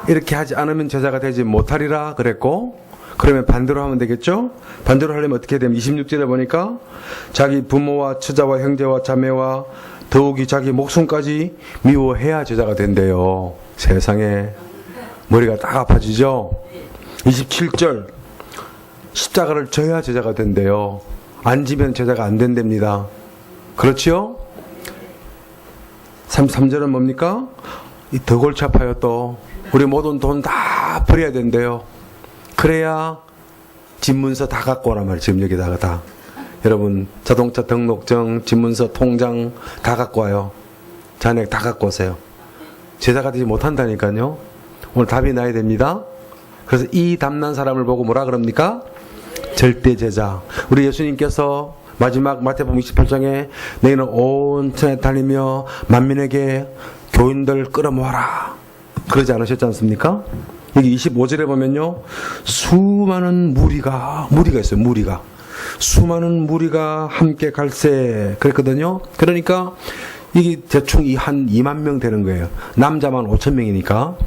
이렇게 하지 않으면 제자가 되지 못하리라 그랬고, 그러면 반대로 하면 되겠죠? 반대로 하려면 어떻게 되면 26절에 보니까 자기 부모와 처자와 형제와 자매와 더욱이 자기 목숨까지 미워해야 제자가 된대요. 세상에 머리가 딱 아파지죠? 27절 십자가를 져야 제자가 된대요. 안 지면 제자가 안 된답니다. 그렇지요? 33절은 뭡니까? 더 골치 아파요. 또 우리 모든 돈 다 버려야 된대요. 그래야 집문서 다 갖고 오란 말이에요. 지금 여기다가 다. 여러분 자동차 등록증, 집문서, 통장 다 갖고 와요. 잔액 다 갖고 오세요. 제자가 되지 못한다니까요. 오늘 답이 나야 됩니다. 그래서 이 담난 사람을 보고 뭐라 그럽니까? 절대 제자. 우리 예수님께서 마지막 마태복음 28장에 너희는 온 천에 다니며 만민에게 교인들 끌어모아라 그러지 않으셨지 않습니까? 여기 25절에 보면요, 수많은 무리가 있어요. 무리가 수많은 무리가 함께 갈세 그랬거든요. 그러니까 이게 대충 한 2만 명 되는 거예요. 남자만 5천 명이니까.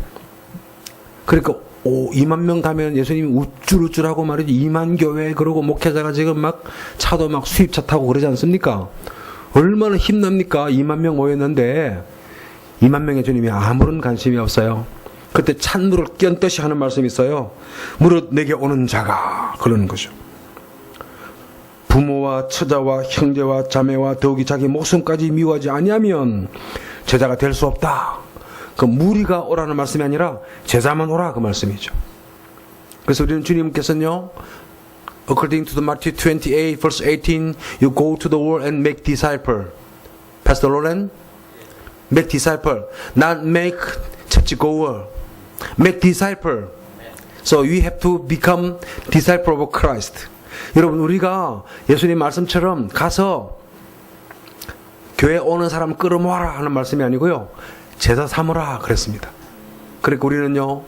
그러니까 2만 명 가면 예수님이 우쭐우쭐하고 말이죠. 2만 교회 그러고 목회자가 지금 막 차도 막 수입차 타고 그러지 않습니까? 얼마나 힘납니까? 2만 명 모였는데 2만 명의 주님이 아무런 관심이 없어요. 그때 찬물을 끼얹듯이 하는 말씀이 있어요. 무릇 내게 오는 자가 그러는 거죠. 부모와 처자와 형제와 자매와 더욱이 자기 목숨까지 미워하지 아니하면 제자가 될 수 없다. 그 무리가 오라는 말씀이 아니라 제자만 오라 그 말씀이죠. 그래서 우리는 주님께서는요, according to the Matthew 28 verse 18, you go to the world and make disciple. Pastor Lauren, make disciple, not make churchgoer. Make disciple. So we have to become disciple of Christ. 여러분 우리가 예수님 말씀처럼 가서 교회 오는 사람 끌어모아라 하는 말씀이 아니고요, 제자 삼으라 그랬습니다. 그러니까 우리는요,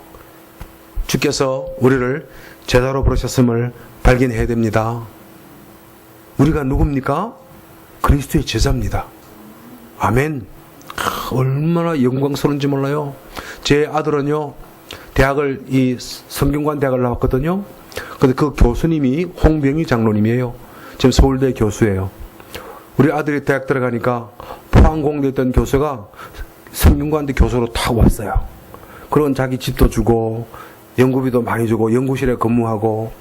주께서 우리를 제자로 부르셨음을 발견해야 됩니다. 우리가 누굽니까? 그리스도의 제자입니다. 아멘. 얼마나 영광스러운지 몰라요. 제 아들은요, 대학을 이 성균관 대학을 나왔거든요. 근데 그 교수님이 홍병희 장로님이에요. 지금 서울대 교수예요. 우리 아들이 대학 들어가니까 포항공대에 있던 교수가 성균관대 교수로 탁 왔어요. 그런 자기 집도 주고 연구비도 많이 주고 연구실에 근무하고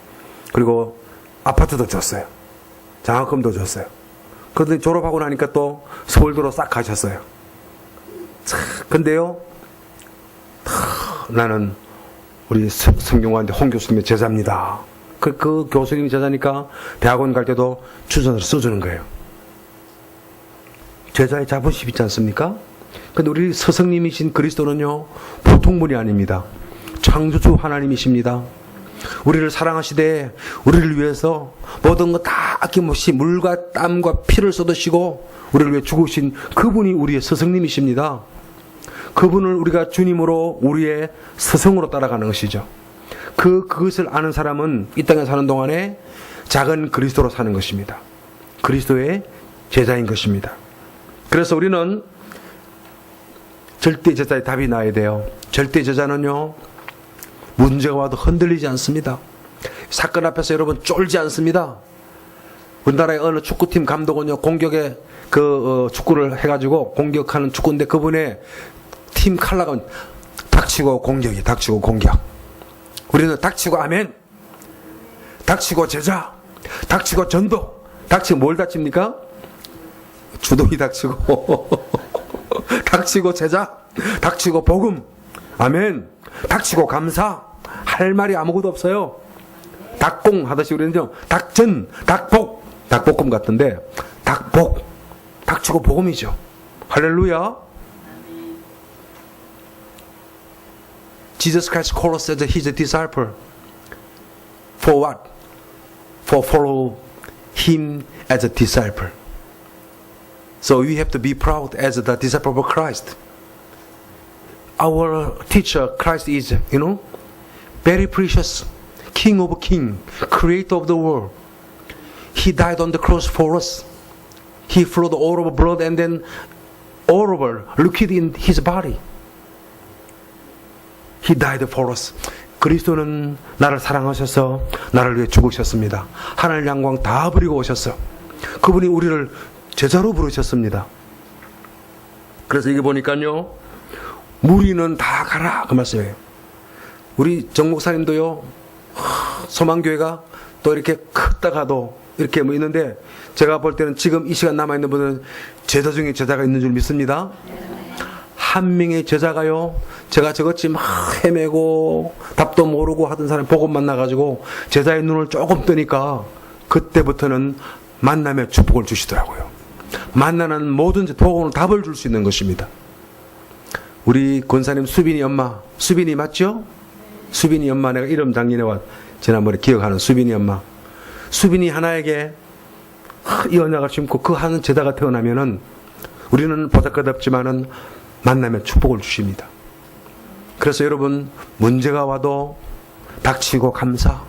그리고 아파트도 줬어요. 장학금도 줬어요. 그런데 졸업하고 나니까 또 서울대로 싹 가셨어요. 근데요, 나는 우리 성균관대 홍 교수님의 제자입니다. 그 교수님이 제자니까 대학원 갈 때도 추천을 써주는 거예요. 제자의 자부심 있지 않습니까? 근데 우리 스승님이신 그리스도는요, 보통 분이 아닙니다. 창조주 하나님이십니다. 우리를 사랑하시되 우리를 위해서 모든 것 다 아낌없이 물과 땀과 피를 쏟으시고 우리를 위해 죽으신 그분이 우리의 스승님이십니다. 그분을 우리가 주님으로 우리의 스승으로 따라가는 것이죠. 그것을 아는 사람은 이 땅에 사는 동안에 작은 그리스도로 사는 것입니다. 그리스도의 제자인 것입니다. 그래서 우리는 절대 제자의 답이 나야 돼요. 절대 제자는요, 문제가 와도 흔들리지 않습니다. 사건 앞에서 여러분 쫄지 않습니다. 우리나라의 어느 축구팀 감독은요, 공격에 축구를 해가지고 공격하는 축구인데 그분의 팀 컬러가 닥치고 공격이, 닥치고 공격. 우리는 닥치고 아멘, 닥치고 제자, 닥치고 전도. 닥치고 뭘 닥칩니까? 주동이 닥치고 닥치고 제자, 닥치고 복음, 아멘, 닥치고 감사. 할 말이 아무것도 없어요. 닭공 하듯이 우리는요, 닭전, 닭복, 닭볶음 같은데 닭복, 닥치고 복음이죠. 할렐루야. Jesus Christ called us as His disciple. For what? For follow Him as a disciple. So we have to be proud as the disciple of Christ. Our teacher, Christ is, very precious, King of Kings, Creator of the world. He died on the cross for us. He flowed all over blood and then all over liquid in His body. He died for us. 그리스도는 나를 사랑하셔서 나를 위해 죽으셨습니다. 하늘 영광 다 버리고 오셨어. 그분이 우리를 제자로 부르셨습니다. 그래서 이게 보니까요, 무리는 다 가라 그 말씀이에요. 우리 정 목사님도요, 소망교회가 또 이렇게 크다가도 이렇게 뭐 있는데, 제가 볼 때는 지금 이 시간 남아있는 분은 제자 중에 제자가 있는 줄 믿습니다. 한 명의 제자가요, 제가 저것이 막 헤매고 답도 모르고 하던 사람 복음 만나가지고 제자의 눈을 조금 뜨니까 그때부터는 만남의 축복을 주시더라고요. 만나는 모든 복음으로 답을 줄 수 있는 것입니다. 우리 권사님 수빈이 엄마, 수빈이 맞죠? 수빈이 엄마, 내가 이름 작년에 지난번에 기억하는 수빈이 엄마. 수빈이 하나에게 이 언약을 심고 그 하는 제자가 태어나면은 우리는 보잘것없지만은 만남의 축복을 주십니다. 그래서 여러분, 문제가 와도 닥치고 감사.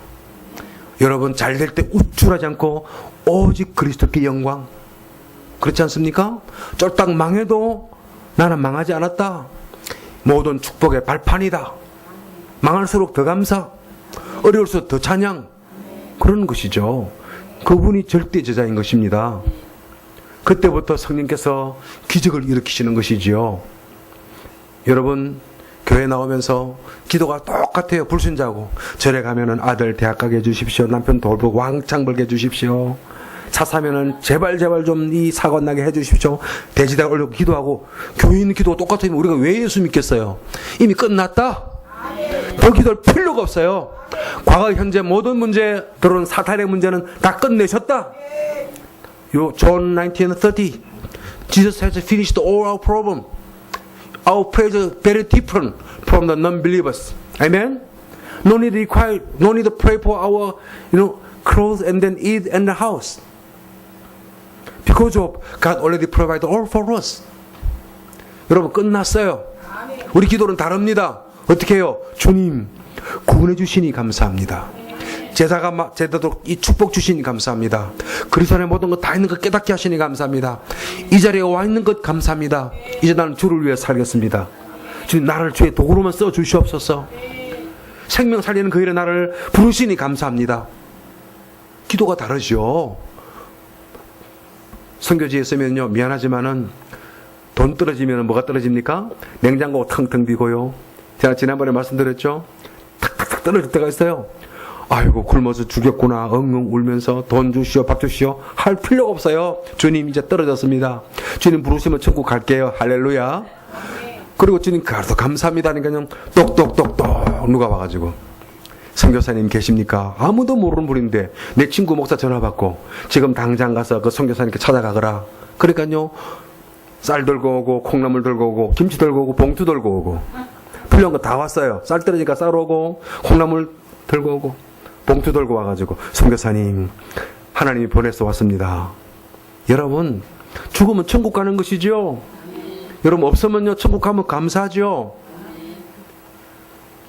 여러분 잘 될 때 우쭐하지 않고 오직 그리스도께 영광. 그렇지 않습니까? 쫄딱 망해도 나는 망하지 않았다. 모든 축복의 발판이다. 망할수록 더 감사, 어려울수록 더 찬양. 그런 것이죠. 그분이 절대 제자인 것입니다. 그때부터 성령께서 기적을 일으키시는 것이지요. 여러분, 교회 나오면서 기도가 똑같아요. 불순자고 절에 가면은 아들 대학 가게 해주십시오. 남편 돌보고 왕창 벌게 해주십시오. 차 사면은 제발 좀 이 사고 나게 해주십시오. 대지대가 올리고 기도하고. 교회 있는 기도가 똑같으면 우리가 왜 예수 믿겠어요? 이미 끝났다. 더 기도할 필요가 없어요. 과거 현재 모든 문제, 들어온 사탄의 문제는 다 끝내셨다. 요 John 19:30, Jesus has finished all our problem. Our prayers are very different from the non-believers. Amen. No need to pray for our, clothes and then eat in the house. Because of God already provided all for us. 여러분 끝났어요. 우리 기도는 다릅니다. 어떻게 해요? 주님 구원해 주시니 감사합니다. 제자도 이 축복 주시니 감사합니다. 그리스도 안에 모든 것 다 있는 것 깨닫게 하시니 감사합니다. 이 자리에 와 있는 것 감사합니다. 이제 나는 주를 위해 살겠습니다. 주님 나를 주의 도구로만 써 주시옵소서. 생명 살리는 그 일에 나를 부르시니 감사합니다. 기도가 다르죠. 선교지에 있으면요, 미안하지만은 돈 떨어지면 뭐가 떨어집니까? 냉장고가 텅텅 비고요. 제가 지난번에 말씀드렸죠. 탁탁탁 떨어질 때가 있어요. 아이고 굶어서 죽였구나 엉엉 울면서 돈 주시오 밥 주시오 할 필요가 없어요. 주님 이제 떨어졌습니다. 주님 부르시면 천국 갈게요. 할렐루야. 그리고 주님 가서 감사합니다 하니까 똑똑똑똑 누가 와가지고 선교사님 계십니까? 아무도 모르는 분인데 내 친구 목사 전화 받고 지금 당장 가서 그 선교사님께 찾아가거라. 그러니까요, 쌀 들고 오고 콩나물 들고 오고 김치 들고 오고 봉투 들고 오고 필요한 거 다 왔어요. 쌀 떨어지니까 쌀 오고 콩나물 들고 오고 봉투 들고 와가지고 선교사님 하나님이 보내서 왔습니다. 여러분 죽으면 천국 가는 것이죠. 여러분 없으면요 천국 가면 감사하죠.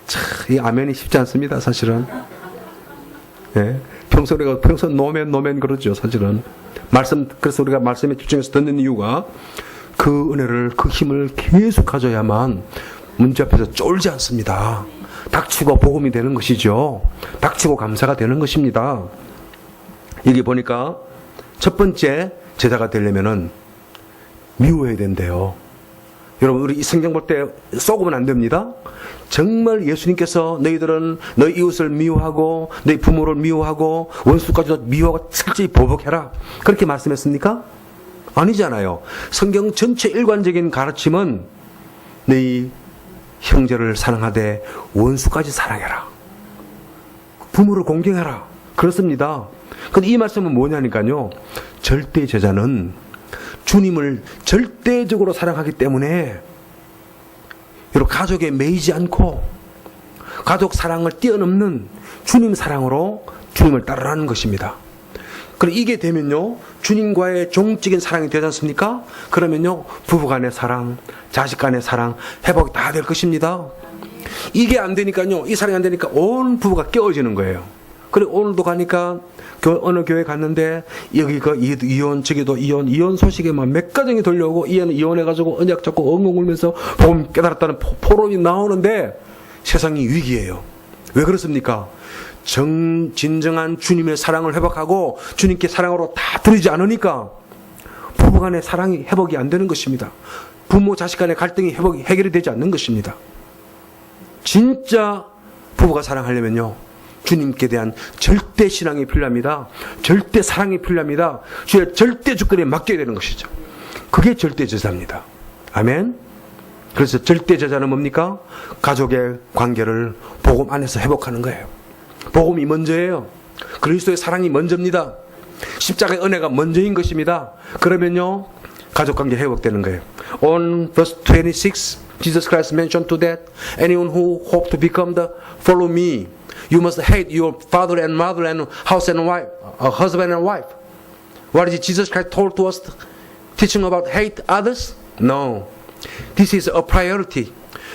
참, 이 아멘이 쉽지 않습니다 사실은. 예, 평소 노멘 그러죠 사실은. 그래서 우리가 말씀에 집중해서 듣는 이유가 그 은혜를 그 힘을 계속 가져야만 문제 앞에서 쫄지 않습니다. 닥치고 복음이 되는 것이죠. 닥치고 감사가 되는 것입니다. 여기 보니까 첫 번째 제자가 되려면은 미워해야 된대요. 여러분 우리 이 성경 볼 때 쏘고는 안 됩니다. 정말 예수님께서 너희들은 너희 이웃을 미워하고 너희 부모를 미워하고 원수까지도 미워하고 철저히 보복해라 그렇게 말씀했습니까? 아니잖아요. 성경 전체 일관적인 가르침은 너희 형제를 사랑하되 원수까지 사랑해라. 부모를 공경해라. 그렇습니다. 근데 이 말씀은 뭐냐니까요. 절대 제자는 주님을 절대적으로 사랑하기 때문에 여러분 가족에 매이지 않고 가족 사랑을 뛰어넘는 주님 사랑으로 주님을 따르라는 것입니다. 그럼 이게 되면요 주님과의 종적인 사랑이 되지 않습니까? 그러면요 부부 간의 사랑, 자식 간의 사랑 회복이 다 될 것입니다. 이게 안 되니까요, 이 사랑이 안 되니까 온 부부가 깨어지는 거예요. 그리고 오늘도 가니까 어느 교회 갔는데 여기가 이혼, 저기도 이혼 소식에만 몇 가정이 들려오고 이혼해가지고 언약 잡고 엉엉 울면서 복음 깨달았다는 포럼이 나오는데 세상이 위기예요. 왜 그렇습니까? 진정한 주님의 사랑을 회복하고 주님께 사랑으로 다 드리지 않으니까 부부 간의 사랑이 회복이 안 되는 것입니다. 부모 자식 간의 갈등이 해결이 되지 않는 것입니다. 진짜 부부가 사랑하려면요, 주님께 대한 절대 신앙이 필요합니다. 절대 사랑이 필요합니다. 주의 절대 주권에 맡겨야 되는 것이죠. 그게 절대 제자입니다. 아멘. 그래서 절대 제자는 뭡니까? 가족의 관계를 복음 안에서 회복하는 거예요. 복음이 먼저예요. 그리스도의 사랑이 먼저입니다. 십자가의 은혜가 먼저인 것입니다. 그러면요, 가족관계 회복되는 거예요. On verse 26, Jesus Christ mentioned to that, anyone who hope to become the follow me, you must hate your father and mother and house and wife, husband and wife. What is Jesus Christ told to us, teaching about hate others? No. This is a priority.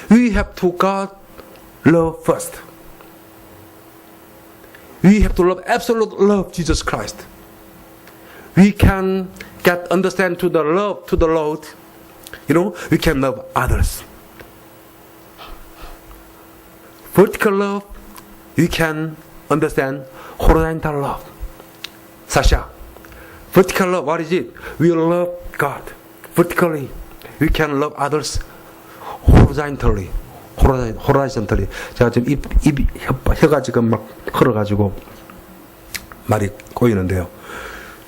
We have to God love first. We have to love, absolute love Jesus Christ. We can get understand to the love to the Lord. You know, we can love others. Vertical love, we can understand horizontal love. Sasha, vertical love, what is it? We love God vertically. We can love others horizontally. horizontally. 제가 지금 혀가 지금 막 흘러가지고 말이 꼬이는데요.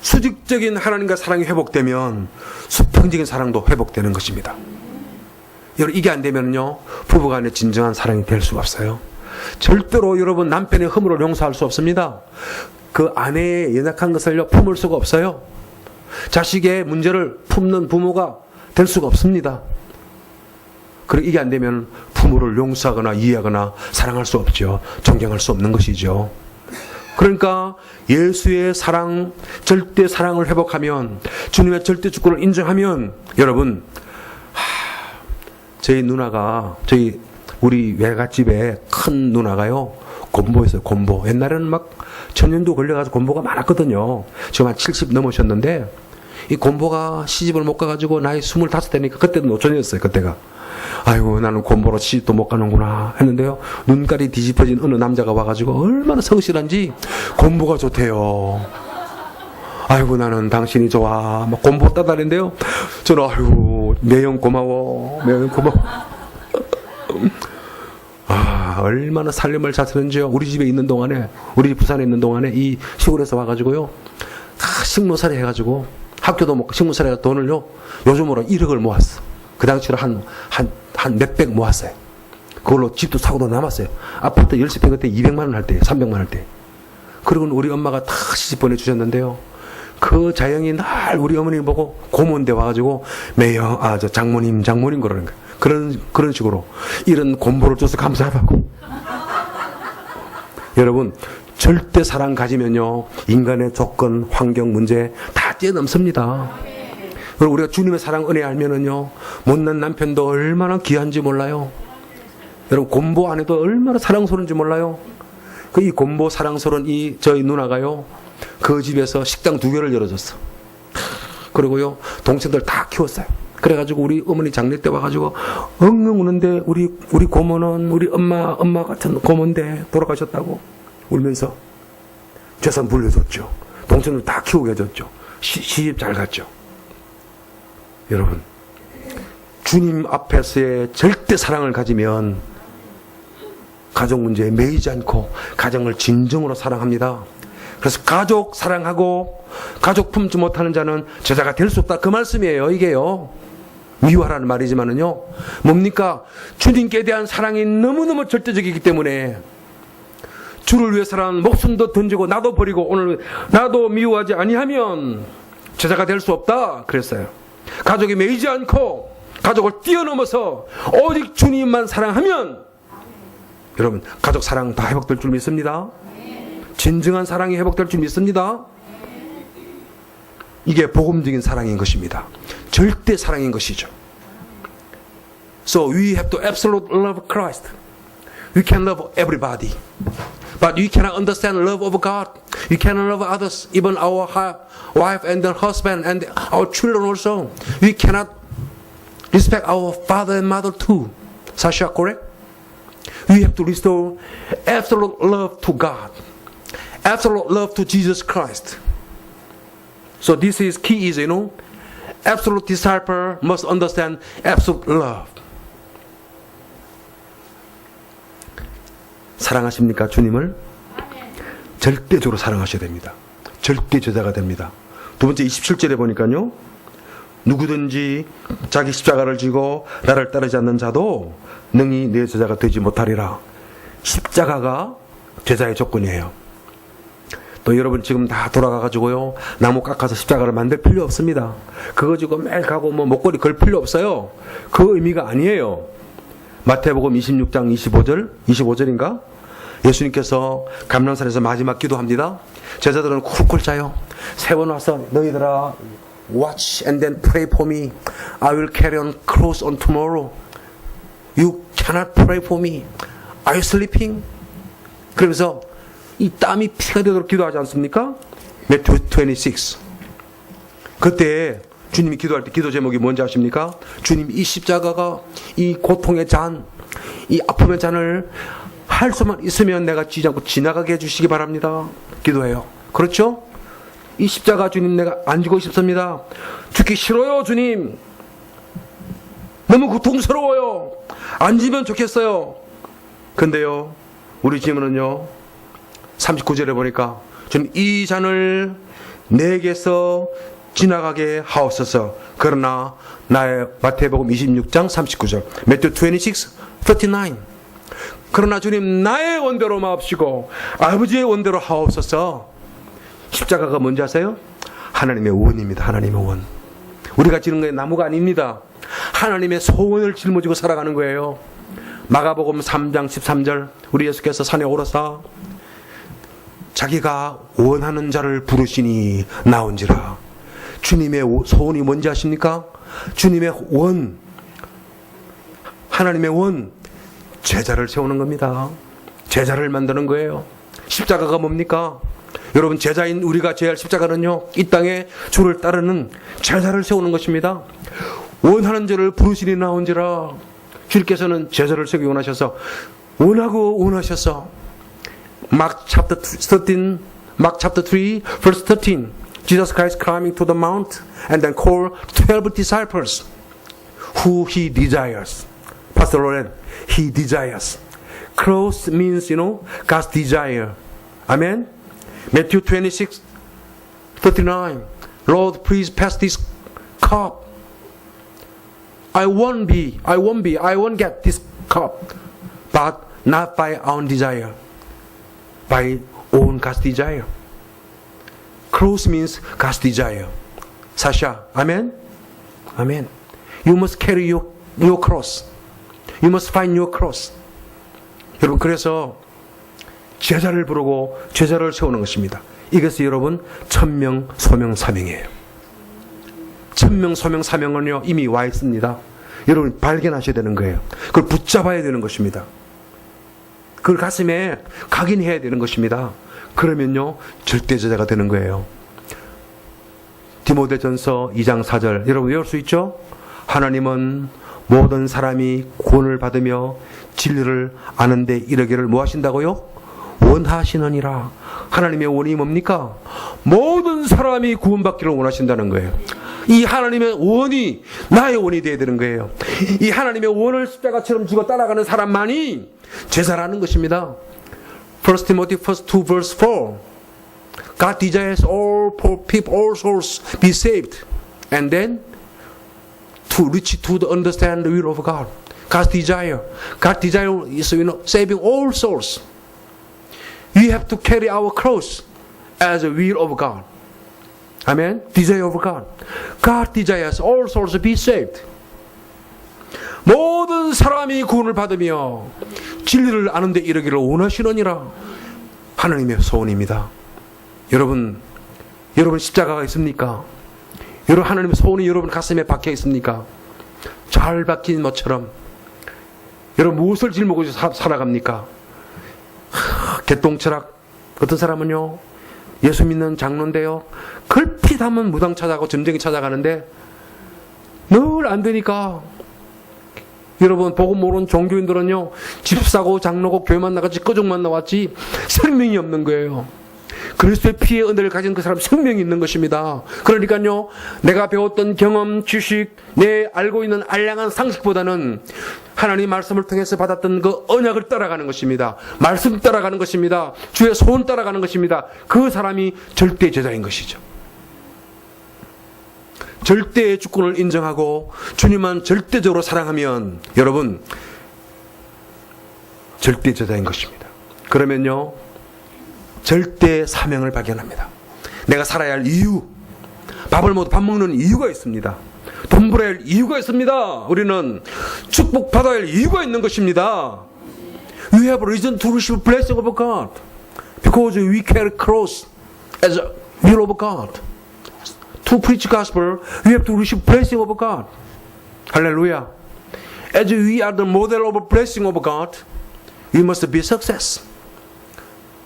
수직적인 하나님과 사랑이 회복되면 수평적인 사랑도 회복되는 것입니다. 여러분, 이게 안 되면요, 부부간의 진정한 사랑이 될 수가 없어요. 절대로 여러분 남편의 허물을 용서할 수 없습니다. 그 아내의 연약한 것을요 품을 수가 없어요. 자식의 문제를 품는 부모가 될 수가 없습니다. 그리고 이게 안 되면 부모를 용서하거나 이해하거나 사랑할 수 없죠. 존경할 수 없는 것이죠. 그러니까 예수의 사랑, 절대 사랑을 회복하면, 주님의 절대 주권을 인정하면, 여러분, 저희 누나가, 우리 외갓집에 큰 누나가요, 곰보였어요. 곰보. 옛날에는 막 천년도 걸려가지고 곰보가 많았거든요. 지금 한 70 넘으셨는데, 이 곰보가 시집을 못 가가지고 나이 25되니까 그때도 노천이었어요. 그때가. 아이고, 나는 곰보로 시집도 못 가는구나 했는데요, 눈깔이 뒤집어진 어느 남자가 와가지고 얼마나 성실한지 곰보가 좋대요. 아이고, 나는 당신이 좋아. 막 곰보 따다는데요, 저는 아이고, 매형 고마워. 매형 고마워. 얼마나 살림을 잘 쓰는지요. 우리 집에 있는 동안에, 우리 부산에 있는 동안에 이 시골에서 와가지고요, 다 식모살이 해가지고 학교도 먹고 식모살이 해서 돈을요, 요즘으로 1억을 모았어. 그 당시로 한 몇백 모았어요. 그걸로 집도 사고도 남았어요. 아파트 10평 그때 200만원 할 때, 300만원 할 때. 그리고 우리 엄마가 다 시집 보내주셨는데요, 그 자영이 날 우리 어머니 보고 고모인데 와가지고 매형, 저 장모님 그러는 거예요. 그런 식으로 이런 곰보를 줘서 감사하다고. 여러분, 절대 사랑 가지면요, 인간의 조건, 환경 문제 다 뛰어넘습니다. 그리고 우리가 주님의 사랑 은혜 알면은요, 못난 남편도 얼마나 귀한지 몰라요. 여러분, 곰보 안에도 얼마나 사랑스러운지 몰라요. 이 곰보 사랑스러운 저희 누나가요, 그 집에서 식당 2개를 열어줬어. 그리고요, 동생들 다 키웠어요. 그래가지고 우리 어머니 장례 때 와가지고 엉엉 우는데, 우리 고모는 우리 엄마 같은 고모인데 돌아가셨다고 울면서 재산 물려줬죠. 동생들 다 키우게 해줬죠. 시집 잘 갔죠. 여러분, 주님 앞에서의 절대 사랑을 가지면 가족 문제에 매이지 않고 가정을 진정으로 사랑합니다. 그래서 가족 사랑하고 가족 품지 못하는 자는 제자가 될 수 없다, 그 말씀이에요. 이게요, 미워하라는 말이지만은요, 뭡니까? 주님께 대한 사랑이 너무너무 절대적이기 때문에 주를 위해서라는 목숨도 던지고 나도 버리고 오늘 나도 미워하지 아니하면 제자가 될 수 없다 그랬어요. 가족에 매이지 않고 가족을 뛰어넘어서 오직 주님만 사랑하면 여러분, 가족 사랑 다 회복될 줄 믿습니다. 진정한 사랑이 회복될 줄 믿습니다. 이게 복음적인 사랑인 것입니다. 절대 사랑인 것이죠. So we have to absolute love Christ. We can love everybody, but you cannot understand love of God. You cannot love others, even our wife and their husband and our children also. We cannot respect our father and mother too. Sasha, correct? We have to restore absolute love to God, absolute love to Jesus Christ. So this is key is, absolute disciple must understand absolute love. 사랑하십니까? 주님을 절대적으로 사랑하셔야 됩니다. 절대 제자가 됩니다. 두 번째 27절에 보니까요, 누구든지 자기 십자가를 지고 나를 따르지 않는 자도 능히 내 제자가 되지 못하리라. 십자가가 제자의 조건이에요. 또 여러분 지금 다 돌아가가지고요, 나무 깎아서 십자가를 만들 필요 없습니다. 그거 지고 매일 가고 목걸이 걸 필요 없어요. 그 의미가 아니에요. 마태복음 26장 25절인가? 예수님께서 감람산에서 마지막 기도합니다. 제자들은 쿨쿨 자요. 세 번 와서 너희들아, watch and then pray for me. I will carry on close on tomorrow. You cannot pray for me. Are you sleeping? 그러면서 이 땀이 피가 되도록 기도하지 않습니까? Matthew 26. 그때 주님이 기도할 때 기도 제목이 뭔지 아십니까? 주님, 이 십자가가 이 고통의 잔, 이 아픔의 잔을 할 수만 있으면 내가 지지 않고 지나가게 해주시기 바랍니다. 기도해요. 그렇죠? 이 십자가 주님 내가 안 지고 싶습니다. 죽기 싫어요, 주님. 너무 고통스러워요. 안 지면 좋겠어요. 근데요, 우리 질문은요, 39절에 보니까 주님, 이 잔을 내게서 지나가게 하옵소서. 그러나 나의 마태복음 26장 39절, Matthew 26:39. 그러나 주님, 나의 원대로 마옵시고 아버지의 원대로 하옵소서. 십자가가 뭔지 아세요? 하나님의 원입니다. 하나님의 원. 우리가 지는 게 나무가 아닙니다. 하나님의 소원을 짊어지고 살아가는 거예요. 마가복음 3장 13절, 우리 예수께서 산에 오르사 자기가 원하는 자를 부르시니 나온지라. 주님의 소원이 뭔지 아십니까? 주님의 원, 하나님의 원, 제자를 세우는 겁니다. 제자를 만드는 거예요. 십자가가 뭡니까? 여러분, 제자인 우리가 져야 할 십자가는요, 이 땅에 주를 따르는 제자를 세우는 것입니다. 원하는 자를 부르시니 나온지라. 주님께서는 제자를 세우기 원하셔서 원하셔서 Mark chapter 13, verse 13. Jesus Christ climbing to the mount and then called 12 disciples who he desires. Pastor Loren, he desires. Close means, God's desire. Amen. Matthew 26:39. Lord, please pass this cup. I won't get this cup, but not by our own desire, by own God's desire. Cross means God's desire. Sasha, amen? Amen. You must carry your cross. You must find your cross. 여러분, 그래서 제자를 부르고 제자를 세우는 것입니다. 이것이 여러분 천명, 소명, 사명이에요. 천명, 소명, 사명은요 이미 와 있습니다. 여러분 발견하셔야 되는 거예요. 그걸 붙잡아야 되는 것입니다. 그걸 가슴에 각인해야 되는 것입니다. 그러면요 절대 제자가 되는 거예요. 디모데전서 2장 4절 여러분 외울 수 있죠? 하나님은 모든 사람이 구원을 받으며 진리를 아는 데 이르기를 뭐 하신다고요? 원하시느니라. 하나님의 원이 뭡니까? 모든 사람이 구원받기를 원하신다는 거예요. 이 하나님의 원이 나의 원이 되어야 되는 거예요. 이 하나님의 원을 십자가처럼 지고 따라가는 사람만이 제자라는 것입니다. 1 Timothy 2 verse 4. God desires all people, all souls be saved. And then to reach to the understand the will of God. God's desire. God's desire is saving all souls. We have to carry our cross as a will of God. Amen. Desire of God. God desires all souls to be saved. 모든 사람이 구원을 받으며 진리를 아는 데 이르기를 원하시느니라. 하나님의 소원입니다. 여러분 십자가가 있습니까? 여러분 하나님의 소원이 여러분 가슴에 박혀 있습니까? 잘 박힌 것처럼 여러분 무엇을 짊어지고 살아갑니까? 개똥철학. 어떤 사람은요 예수 믿는 장로인데요 걸핏 하면 무당 찾아가고 점쟁이 찾아가는데 늘 안 되니까 여러분, 복음 모르는 종교인들은요, 집사고 장로고 교회만 나갔지 끄족만 나왔지 생명이 없는 거예요. 그리스도의 피의 은혜를 가진 그 사람 생명이 있는 것입니다. 그러니까요, 내가 배웠던 경험, 지식, 내 알고 있는 알량한 상식보다는 하나님 말씀을 통해서 받았던 그 언약을 따라가는 것입니다. 말씀 따라가는 것입니다. 주의 소원 따라가는 것입니다. 그 사람이 절대 제자인 것이죠. 절대의 주권을 인정하고 주님만 절대적으로 사랑하면 여러분 절대 제자인 것입니다. 그러면요, 절대 사명을 발견합니다. 내가 살아야 할 이유, 밥을 먹어도 밥 먹는 이유가 있습니다. 돈 벌어야 할 이유가 있습니다. 우리는 축복받아야 할 이유가 있는 것입니다. We have a reason to receive blessing of God because we carry cross as a will of God. To preach gospel, we have to receive blessing of God. 할렐루야. As we are the model of blessing of God, we must be success.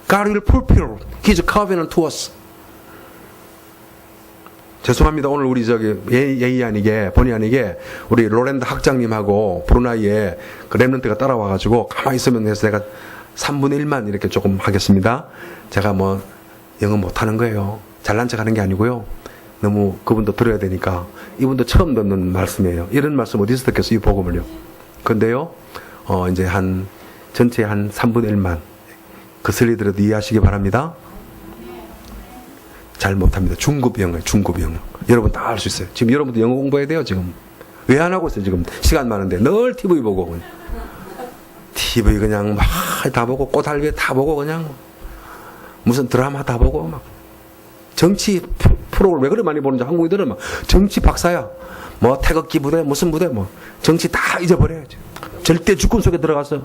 God will fulfill His covenant to us. 죄송합니다. 오늘 우리 예의 아니게, 본의 아니게, 우리 로렌드 학장님하고 브루나이에 그 랩런트가 따라와가지고 가만히 있으면 해서 제가 3분의 1만 이렇게 조금 하겠습니다. 제가 뭐, 영어 못하는 거예요. 잘난 척 하는 게 아니고요. 너무 그분도 들어야 되니까. 이분도 처음 듣는 말씀이에요. 이런 말씀 어디서 듣겠어요? 이 복음을요. 근데요, 이제 전체 한 3분의 1만. 그 슬리더라도 이해하시기 바랍니다. 잘 못합니다. 중급 영어예요. 중급 영어. 여러분 다 알 수 있어요. 지금 여러분도 영어 공부해야 돼요. 지금 왜 안 하고 있어요? 지금 시간 많은데 늘 TV 보고 그냥. TV 그냥 막 다 보고 꽃할배 다 보고 그냥 무슨 드라마 다 보고 막 정치 프로를 왜 그렇게 많이 보는지 한국인들은 막 정치 박사야. 뭐 태극기 부대 무슨 부대 뭐 정치 다 잊어버려야지. 절대 주권 속에 들어가서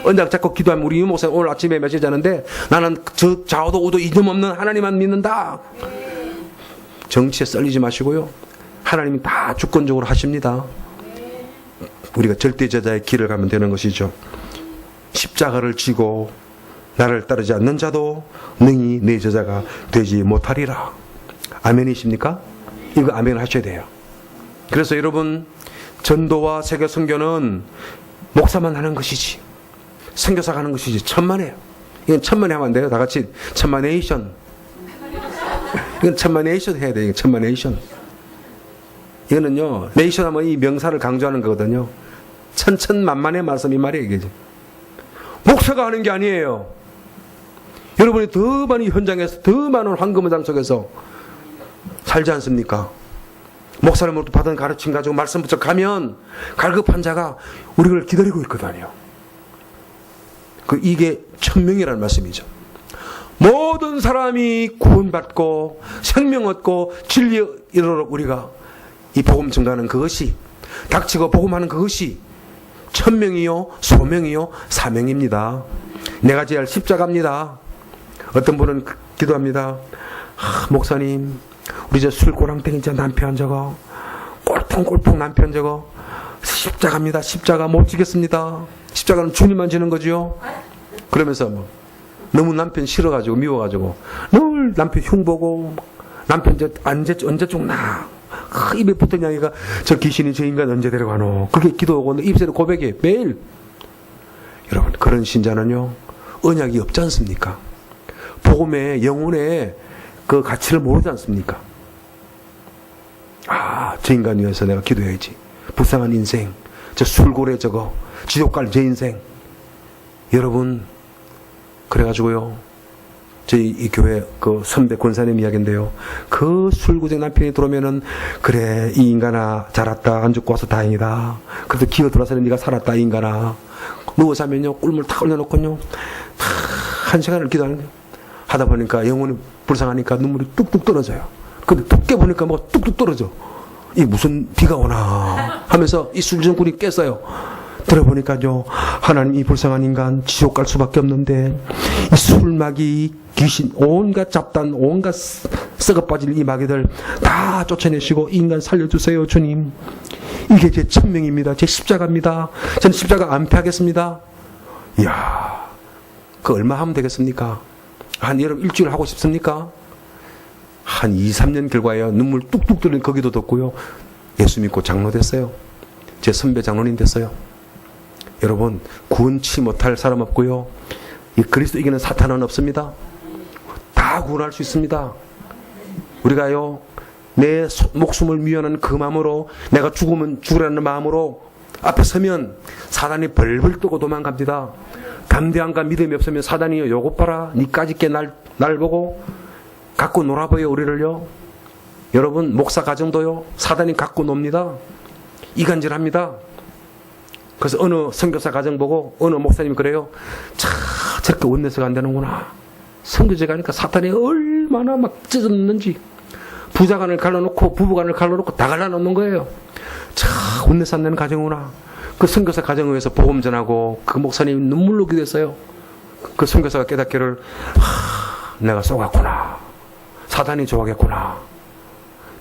언약 잡고 기도하면 우리 유목사님 오늘 아침에 메시지 하는데 나는 저 좌우도 우도 이름 없는 하나님만 믿는다. 정치에 썰리지 마시고요. 하나님이 다 주권적으로 하십니다. 우리가 절대 제자의 길을 가면 되는 것이죠. 십자가를 지고 나를 따르지 않는 자도 능히 내 제자가 되지 못하리라. 아멘이십니까? 이거 아멘 하셔야 돼요. 그래서 여러분, 전도와 세계 선교는 목사만 하는 것이지 선교사가 하는 것이지 천만에요. 이건 천만에 하면 안 돼요. 다 같이 천만에이션. 이건 천만에이션 해야 돼요. 이건 천만에이션. 이거는요, 네이션 하면 이 명사를 강조하는 거거든요. 천천만만의 말씀 이 말이에요. 이게 목사가 하는 게 아니에요. 여러분이 더 많이 현장에서 더 많은 황금의장 속에서 살지 않습니까? 목사님으로부터 받은 가르침 가지고 말씀 붙여 가면 갈급한 자가 우리를 기다리고 있거든요. 이게 천명이라는 말씀이죠. 모든 사람이 구원받고 생명 얻고 진리에 이르도록 우리가 이 복음 증거하는 그것이 닥치고 복음하는 그것이 천명이요 소명이요 사명입니다. 내가 지어야 할 십자가입니다. 어떤 분은 기도합니다. 목사님, 우리 저 술꼬랑땡이 저 남편 저거 꼴통꼴통 남편 저거 십자가입니다. 십자가 못 지겠습니다. 십자가는 주님만 지는 거지요. 그러면서 뭐 너무 남편 싫어가지고 미워가지고 늘 남편 흉보고 남편 저 언제 죽나 입에 붙은 이야기가 저 귀신이 저 인간 언제 데려가노 그게 기도하고 입술에 고백해 매일. 여러분, 그런 신자는요 언약이 없지 않습니까? 복음의 영혼의 그 가치를 모르지 않습니까? 저 인간 위해서 내가 기도해야지. 불쌍한 인생, 저 술고래 저거 지옥 갈 제 인생. 여러분, 그래가지고요, 저희 이 교회 그 선배 권사님 이야기인데요, 그 술구쟁 남편이 들어오면은 그래 이 인간아 잘 왔다, 안 죽고 와서 다행이다, 그래도 기어 들어와서는 네가 살았다 이 인간아. 누워서 하면요 꿀물 탁 올려놓고요 한 시간을 기도하는 거예요. 하다 보니까 영혼이 불쌍하니까 눈물이 뚝뚝 떨어져요. 근데 뚝 깨보니까 뭐가 뚝뚝 떨어져. 이 무슨 비가 오나 하면서 이 술전꾼이 깼어요. 들어보니까요, 하나님 이 불쌍한 인간 지옥 갈 수밖에 없는데 이 술마귀 귀신 온갖 잡단 온갖 썩어빠질 이 마귀들 다 쫓아내시고 이 인간 살려주세요 주님. 이게 제 천명입니다. 제 십자가입니다. 저는 십자가 안 펴겠습니다. 이야, 그 얼마 하면 되겠습니까? 한 여러분 일주일 하고 싶습니까? 한 2, 3년 결과에요. 눈물 뚝뚝 들린 거기도 뒀고요. 예수 믿고 장로 됐어요. 제 선배 장로님 됐어요. 여러분, 구원치 못할 사람 없고요. 이 그리스도 이기는 사탄은 없습니다. 다 구원할 수 있습니다. 우리가요, 내 목숨을 위하는 그 마음으로, 내가 죽으면 죽으라는 마음으로 앞에 서면 사단이 벌벌 떠고 도망갑니다. 담대함과 믿음이 없으면 사단이 요것 봐라, 니까지 게 날 보고 갖고 놀아봐요, 우리를요. 여러분, 목사 가정도요, 사단이 갖고 놉니다. 이간질합니다. 그래서 어느 선교사 가정 보고 어느 목사님이 그래요. 참 저렇게 원내서가 안 되는구나. 선교제 가니까 사탄이 얼마나 막 찢었는지, 부자간을 갈라놓고 부부간을 갈라놓고 다 갈라놓는 거예요. 참 원내서 안 되는 가정이구나. 그 선교사 가정을 위해서 복음 전하고 그 목사님이 눈물로 기도했어요. 그 선교사가 깨닫기를, 내가 쏘갔구나. 사단이 좋아하겠구나.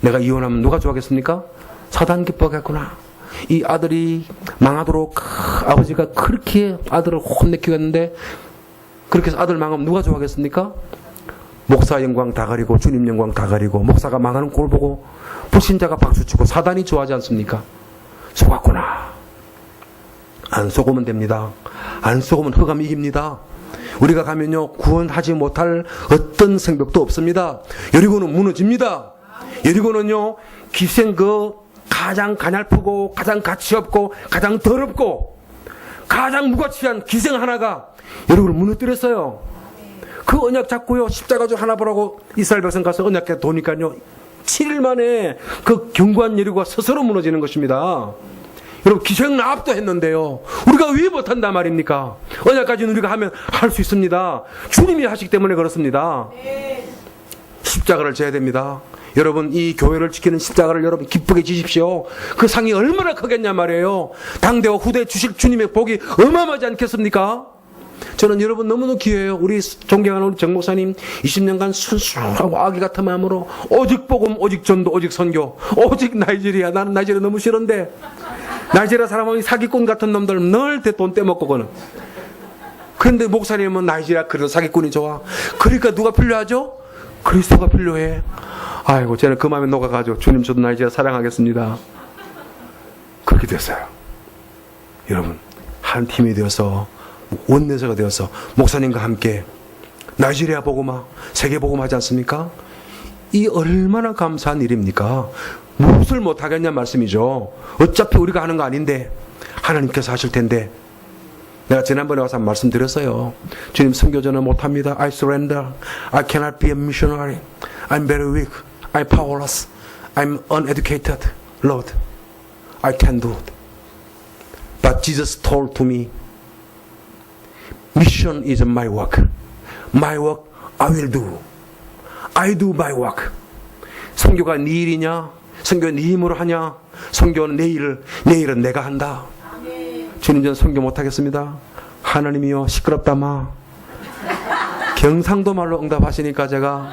내가 이혼하면 누가 좋아하겠습니까? 사단 기뻐하겠구나. 이 아들이 망하도록 아버지가 그렇게 아들을 혼내 키웠는데, 그렇게 해서 아들 망하면 누가 좋아하겠습니까? 목사 영광 다 가리고 주님 영광 다 가리고 목사가 망하는 꼴 보고 불신자가 박수치고 사단이 좋아하지 않습니까? 속았구나. 안 속으면 됩니다. 안 속으면 흑암이 이깁니다. 우리가 가면요, 구원하지 못할 어떤 성벽도 없습니다. 여리고는 무너집니다. 여리고는요, 기생 가장 가냘프고 가장 가치없고 가장 더럽고 가장 무가치한 기생 하나가 여러분을 무너뜨렸어요. 그 언약 잡고요, 십자가 중 하나 보라고 이스라엘 백성 가서 언약궤 도니까요, 7일 만에 그 견고한 여리고가 스스로 무너지는 것입니다. 여러분, 기생나합도 했는데요, 우리가 왜 못한단 말입니까? 언약까지는 우리가 하면 할 수 있습니다. 주님이 하시기 때문에 그렇습니다. 십자가를 져야 됩니다. 여러분, 이 교회를 지키는 십자가를 여러분 기쁘게 지십시오. 그 상이 얼마나 크겠냐 말이에요. 당대와 후대 주실 주님의 복이 어마어마하지 않겠습니까? 저는 여러분 너무너무 기회예요. 우리 존경하는 우리 정 목사님 20년간 순수하고 아기 같은 마음으로 오직 복음, 오직 전도, 오직 선교, 오직 나이지리아. 나는 나이지리아 너무 싫은데, 나이지리아 사람은 사기꾼 같은 놈들 늘 돈 떼먹고 거는. 그런데 목사님은 나이지리아 그래도 사기꾼이 좋아. 그러니까 누가 필요하죠? 그리스도가 필요해. 아이고, 저는 그 마음에 녹아가지고 주님 저도 나이지리아 사랑하겠습니다. 그렇게 됐어요. 여러분, 한 팀이 되어서 원내서가 되어서 목사님과 함께 나이지리아 복음화, 세계 복음하지 않습니까? 이 얼마나 감사한 일입니까? 무엇을 못하겠냐 말씀이죠. 어차피 우리가 하는 거 아닌데 하나님께서 하실 텐데. 내가 지난번에 와서 말씀드렸어요. 주님, 선교전은 못합니다. I surrender. I cannot be a missionary. I'm very weak. I'm powerless. I'm uneducated. Lord, I can't do it. But Jesus told to me, mission is my work. My work I will do. I do my work. 선교가 네 일이냐? 선교 네 힘으로 하냐? 선교는 내 일은 내가 한다. 주님, 저는 선교 못하겠습니다. 하나님이요, 시끄럽다마. 경상도 말로 응답하시니까 제가,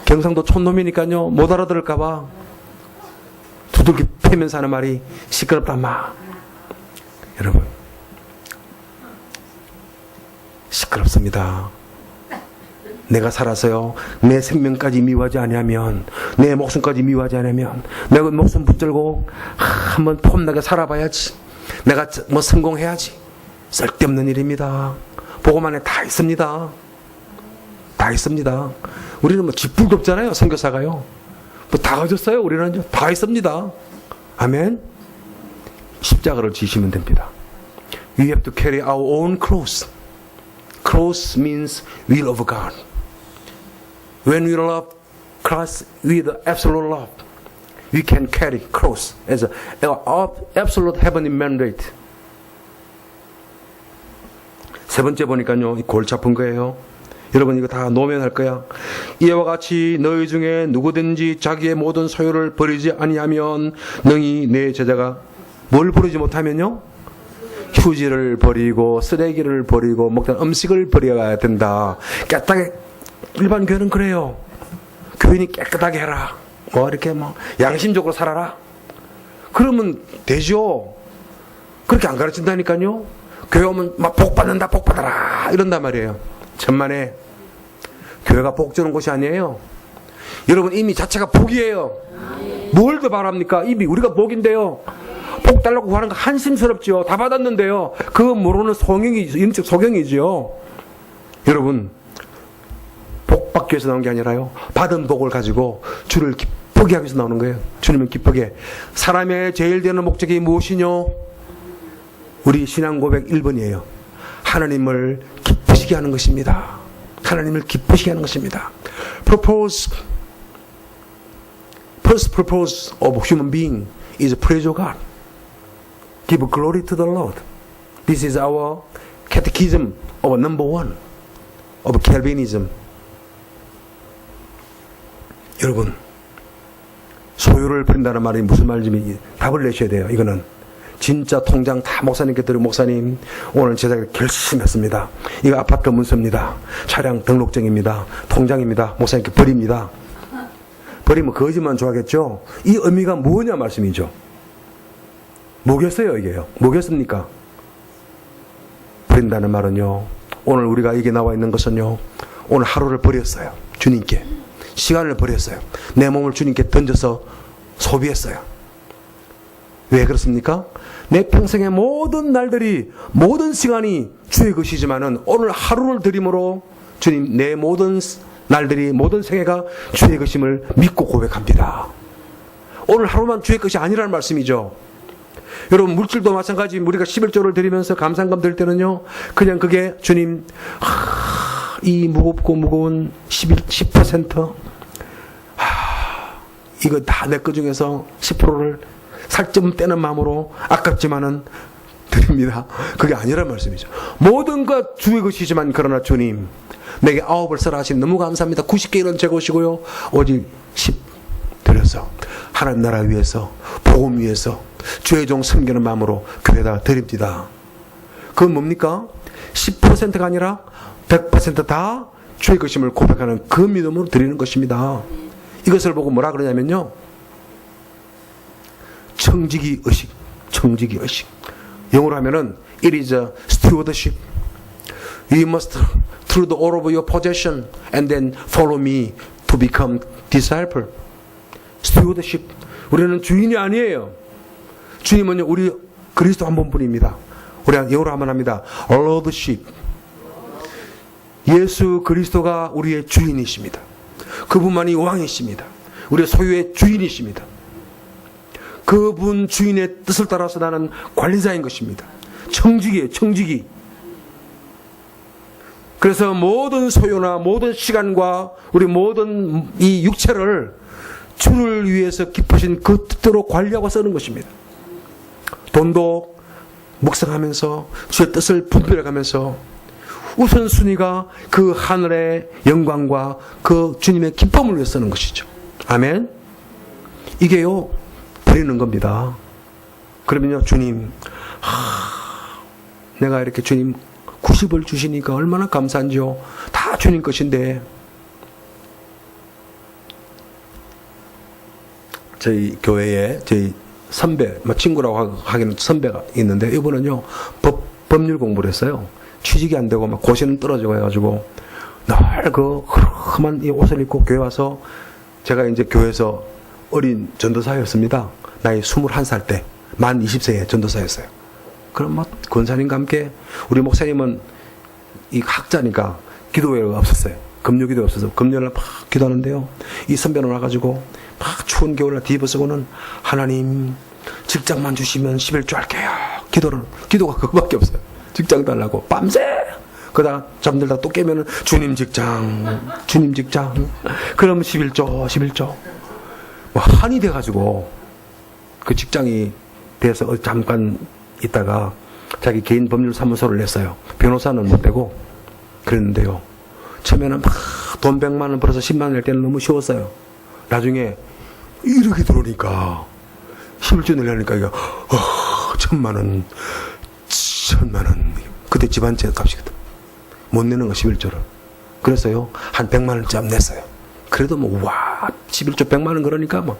경상도 촌놈이니까요, 못 알아들을까봐 두들기 패면서 하는 말이 시끄럽다마. 여러분, 시끄럽습니다. 내가 살아서요, 내 생명까지 미워하지 아니하면, 내 목숨까지 미워하지 않으면, 내가 목숨 붙들고 한번 폼나게 살아봐야지. 내가 뭐 성공해야지. 쓸데없는 일입니다. 복음 안에 다 있습니다. 다 있습니다. 우리는 뭐 쥐뿔도 없잖아요, 선교사가요. 뭐 다 가졌어요. 우리는 다 있습니다. 아멘. 십자가를 지시면 됩니다. We have to carry our own cross. Cross means will of God. When we love Christ with absolute love, we can carry cross as an absolute heavenly mandate. 세 번째 보니까요, 골치 아픈 거예요. 여러분, 이거 다 노면할 거야. 이와 같이 너희 중에 누구든지 자기의 모든 소유를 버리지 아니하면 능히 내 제자가 뭘 버리지 못하면요? 휴지를 버리고 쓰레기를 버리고 먹던 음식을 버려야 된다. 깨끗하게, 일반 교회는 그래요. 교인이 깨끗하게 해라. 뭐 이렇게 뭐 양심적으로 살아라. 그러면 되죠. 그렇게 안 가르친다니까요. 교회 오면 막 복 받는다, 복 받아라 이런단 말이에요. 천만에 교회가 복 주는 곳이 아니에요. 여러분, 이미 자체가 복이에요. 뭘 더 바랍니까? 이미 우리가 복인데요. 복 달라고 구하는 거 한심스럽죠. 다 받았는데요. 그거 모르는 인적 소경이지요. 여러분, 복 받기 위해서 나온 게 아니라요. 받은 복을 가지고 주를 기쁘게 하기 위해서 나오는 거예요. 주님은 기쁘게. 사람의 제일 되는 목적이 무엇이뇨? 우리 신앙 고백 1번이에요. 하나님을 기쁘시게 하는 것입니다. 하나님을 기쁘시게 하는 것입니다. First purpose of human being is praise God. Give glory to the Lord. This is our catechism of number one of Calvinism. 여러분, 소유를 버린다는 말이 무슨 말인지 답을 내셔야 돼요. 이거는 진짜 통장 다 목사님께 드리고, 목사님 오늘 제자가 결심했습니다. 이거 아파트 문서입니다. 차량 등록증입니다. 통장입니다. 목사님께 버립니다. 버리면 거짓만 좋아하겠죠. 이 의미가 뭐냐 말씀이죠. 뭐겠어요 이게요? 뭐겠습니까? 버린다는 말은요, 오늘 우리가 여기 나와 있는 것은요, 오늘 하루를 버렸어요. 주님께 시간을 버렸어요. 내 몸을 주님께 던져서 소비했어요. 왜 그렇습니까? 내 평생의 모든 날들이, 모든 시간이 주의 것이지만은 오늘 하루를 드림으로 주님, 내 모든 날들이, 모든 생애가 주의 것임을 믿고 고백합니다. 오늘 하루만 주의 것이 아니라는 말씀이죠. 여러분, 물질도 마찬가지. 우리가 11조를 드리면서 감상금 드릴 때는요, 그냥 그게 주님, 이 무겁고 무거운 10% 이거 다 내 거 중에서 10%를 살점 떼는 마음으로 아깝지만은 드립니다. 그게 아니란 말씀이죠. 모든 것 주의 것이지만, 그러나 주님, 내게 9을 써라 하시니 너무 감사합니다. 90개는 제 것이고요, 오직 10 드려서 하나님 나라 위해서, 복음 위해서 주의 종 섬기는 마음으로 교회에다 드립니다. 그건 뭡니까? 10%가 아니라 100% 다 주의 것임을 고백하는 그 믿음으로 드리는 것입니다. 이것을 보고 뭐라 그러냐면요, 청지기 의식, 청지기 의식. 영어로 하면은 it is a stewardship. You must through the all of your possession and then follow me to become disciple. stewardship. 우리는 주인이 아니에요. 주님은요, 우리 그리스도 한 분뿐입니다. 우리 영어로 하면 합니다. lordship. 예수 그리스도가 우리의 주인이십니다. 그분만이 왕이십니다. 우리의 소유의 주인이십니다. 그분 주인의 뜻을 따라서 나는 관리자인 것입니다. 청지기예요, 청지기. 그래서 모든 소유나 모든 시간과 우리 모든 이 육체를 주를 위해서 기쁘신 그 뜻대로 관리하고 쓰는 것입니다. 돈도 묵상하면서 주의 뜻을 분별해가면서 우선순위가 그 하늘의 영광과 그 주님의 기쁨을 위해 쓰는 것이죠. 아멘. 이게요, 버리는 겁니다. 그러면요, 주님, 내가 이렇게 주님 90을 주시니까 얼마나 감사한지요. 다 주님 것인데. 저희 교회에 저희 선배, 친구라고 하기는 선배가 있는데, 이분은요, 법률 공부를 했어요. 취직이 안 되고 막 고시는 떨어지고 해가지고 늘 그 험한 이 옷을 입고 교회 와서, 제가 이제 교회에서 어린 전도사였습니다. 나이 21살 때, 만 20세의 전도사였어요. 그럼 막 권사님과 함께, 우리 목사님은 이 학자니까 기도회가 없었어요. 금요 기도가 없어서 금요일날 막 기도하는데요, 이 선배는 와가지고 막 추운 겨울날 뒤집어쓰고는 하나님 직장만 주시면 11조 할게요. 기도가 그거밖에 없어요. 직장 달라고 밤새. 그러다 잠들다 또 깨면은 주님 직장. 그럼 11조. 뭐 한이 돼가지고 그 직장이 돼서 잠깐 있다가 자기 개인 법률 사무소를 냈어요. 변호사는 못 되고 그랬는데요, 처음에는 막 돈 100만 원 벌어서 10만 원 낼 때는 너무 쉬웠어요. 나중에 1억이 들어오니까 11조 내려니까 이거 1000만 원. 그때 집안채 값이거든. 못 내는 거 11조를. 그래서요, 한 100만 원쯤 냈어요. 그래도 뭐, 와, 11조 100만 원 그러니까 막,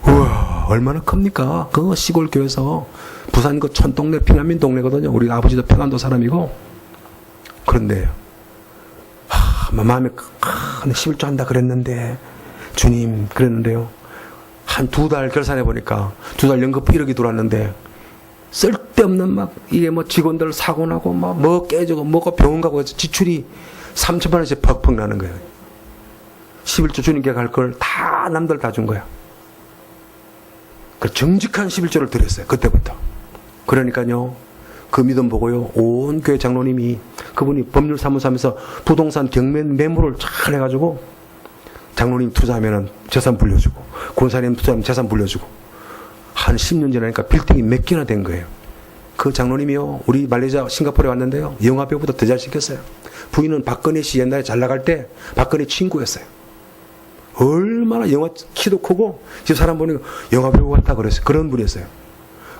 우와, 얼마나 큽니까? 그 시골 교회에서, 부산 그 촌동네 피난민 동네거든요. 우리 아버지도 평안도 사람이고. 그런데, 마음에, 11조 한다 그랬는데, 주님, 그랬는데요. 한 2달 결산해 보니까 2달 연금 1억이 들어왔는데 쓸데없는 막 이게 뭐 직원들 사고 나고 막 뭐 깨지고 뭐가 병원 가고 해서 지출이 3천만 원씩 퍽퍽 나는 거예요. 11조 주님께 갈 걸 다 남들 다 준 거야. 그 정직한 11조를 드렸어요. 그때부터. 그러니까요. 그 믿음 보고요. 온 교회 장로님이 그분이 법률사무소 하면서 부동산 경매 매물을 잘 해가지고 장로님 투자하면은 재산 불려주고 권사님 투자하면 재산 불려주고 한 10년 지나니까 빌딩이 몇 개나 된 거예요. 그 장로님이요. 우리 말레이시아 싱가포르에 왔는데요. 영화 배우보다 더 잘생겼어요. 부인은 박근혜 씨 옛날에 잘 나갈 때 박근혜 친구였어요. 얼마나 영화 키도 크고 집 사람 보니까 영화 배우 같다 그랬어요. 그런 분이었어요.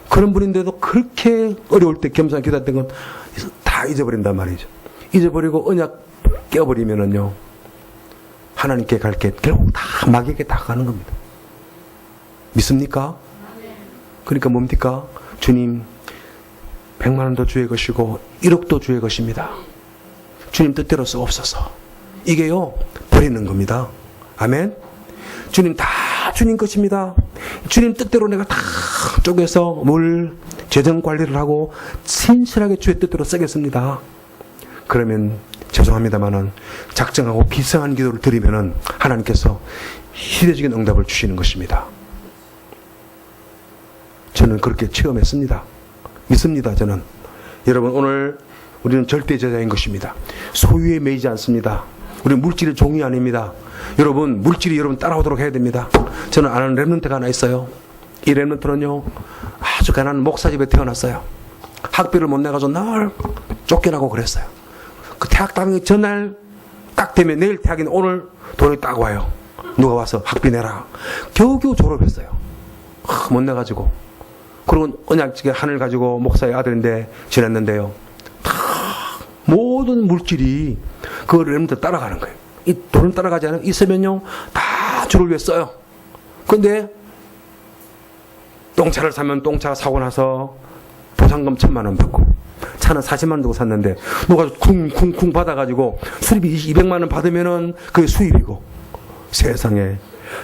그런 분인데도 그렇게 어려울 때 겸손하게 기도했던 건 다 잊어버린단 말이죠. 잊어버리고 언약 깨어버리면은요. 하나님께 갈 게 결국 다 마귀에게 다 가는 겁니다. 믿습니까? 그러니까 뭡니까? 주님 100만 원도 주의 것이고 1억도 주의 것입니다. 주님 뜻대로 쓰옵소서. 이게요. 버리는 겁니다. 아멘. 주님 다 주님 것입니다. 주님 뜻대로 내가 다 쪼개서 물 재정 관리를 하고 신실하게 주의 뜻대로 쓰겠습니다. 그러면 죄송합니다만은 작정하고 비상한 기도를 드리면은 하나님께서 희대적인 응답을 주시는 것입니다. 저는 그렇게 체험했습니다. 믿습니다. 저는. 여러분 오늘 우리는 절대 제자인 것입니다. 소유에 매이지 않습니다. 우리는 물질의 종이 아닙니다. 여러분 물질이 여러분 따라오도록 해야 됩니다. 저는 아는 랩런트가 하나 있어요. 이 랩런트는요 아주 가난한 목사집에 태어났어요. 학비를 못 내가지고 늘 쫓겨나고 그랬어요. 그 대학 다니기 전날 딱 되면 내일 대학인 오늘 돈이 딱 와요. 누가 와서 학비 내라. 겨우겨우 졸업했어요. 못 내가지고. 그리고 언약지게 하늘 가지고 목사의 아들인데 지냈는데요. 다 모든 물질이 그 랩런트 따라가는 거예요. 이 돈을 따라가지 않으면 있으면요 다 주를 위해 써요. 근데 똥차를 사면 똥차 사고 나서 보상금 1,000만 원 받고 차는 40만 원 주고 샀는데 누가 쿵쿵쿵 받아가지고 수리비 200만 원 받으면은 그게 수입이고 세상에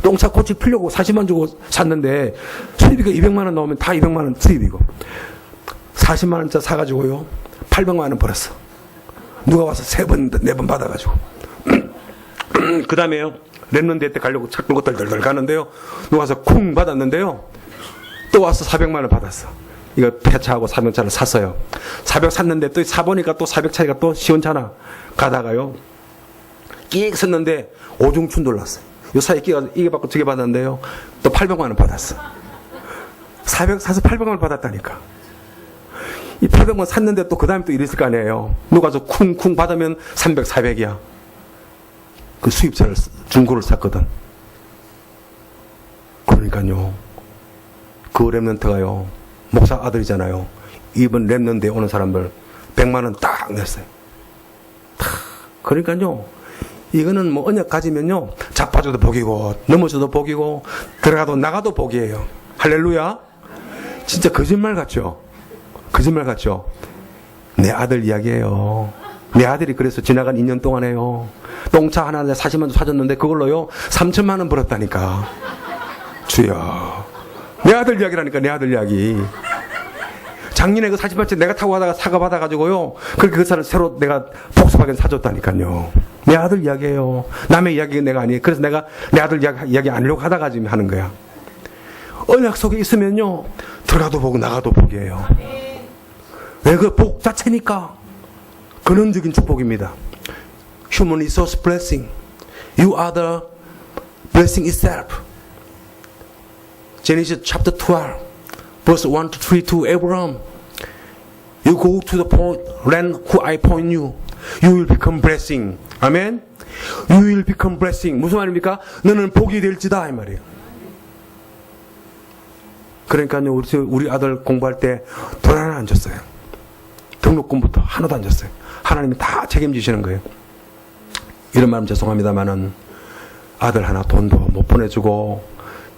똥차 고치 풀려고 40만 원 주고 샀는데 수리비가 200만 원 나오면 다 200만 원 수입이고 40만 원짜리 사가지고요 800만 원 벌었어. 누가 와서 3번 4번 받아가지고 그 다음에요 랩런트 때 가려고 차 끌고 덜덜덜 가는데요 누가 와서 쿵 받았는데요 또 와서 400만 원 받았어. 이거 폐차하고 400차를 샀어요. 400 샀는데 또 사보니까 또 400차리가 또 시원찮아. 가다가요 끼익 섰는데 오중춘 돌랐어요. 요 사이에 끼가 이게 받고 저게 받았는데요 또 800만 원 받았어. 400 사서 800만 원 받았다니까. 이 800만 샀는데 또 그 다음에 또 이랬을 거 아니에요. 누가 저 쿵쿵 받으면 300, 400이야. 그 수입차를 중고를 샀거든. 그러니까요 그 랩런트가요 목사 아들이잖아요. 이번 랩런트에 오는 사람들 100만 원 딱 냈어요. 그러니까요 이거는 뭐 언약 가지면요 자빠져도 복이고 넘어져도 복이고 들어가도 나가도 복이에요. 할렐루야. 진짜 거짓말 같죠? 거짓말 같죠? 내 아들 이야기예요. 내 아들이 그래서 지나간 2년 동안에요 똥차 하나 40만 원 사줬는데 그걸로요 3천만 원 벌었다니까. 주여 내 아들 이야기라니까. 내 아들 이야기. 작년에 그 40만짜리 내가 타고 가다가 사과 받아가지고요 그렇게 그 차를 새로 내가 폭스바겐 사줬다니까요. 내 아들 이야기예요. 남의 이야기가 내가 아니에요. 그래서 내가 내 아들 이야기 안 하려고 하다가 지금 하는 거야. 언약 속에 있으면요 들어가도 보고 나가도 복이에요. 왜? 그 복 자체니까. 근원적인 축복입니다. Human resource blessing. You are the blessing itself. Genesis chapter 12 verse 1 to 3 to Abraham. You go to the land who I point you. You will become blessing. 아멘. You will become blessing. 무슨 말입니까? 너는 복이 될지다 이 말이에요. 그러니까요 우리 아들 공부할 때 돈 하나 안 줬어요. 등록금부터 하나도 안 줬어요. 하나님이 다 책임지시는 거예요. 이런 말은 죄송합니다만은 아들 하나 돈도 못 보내주고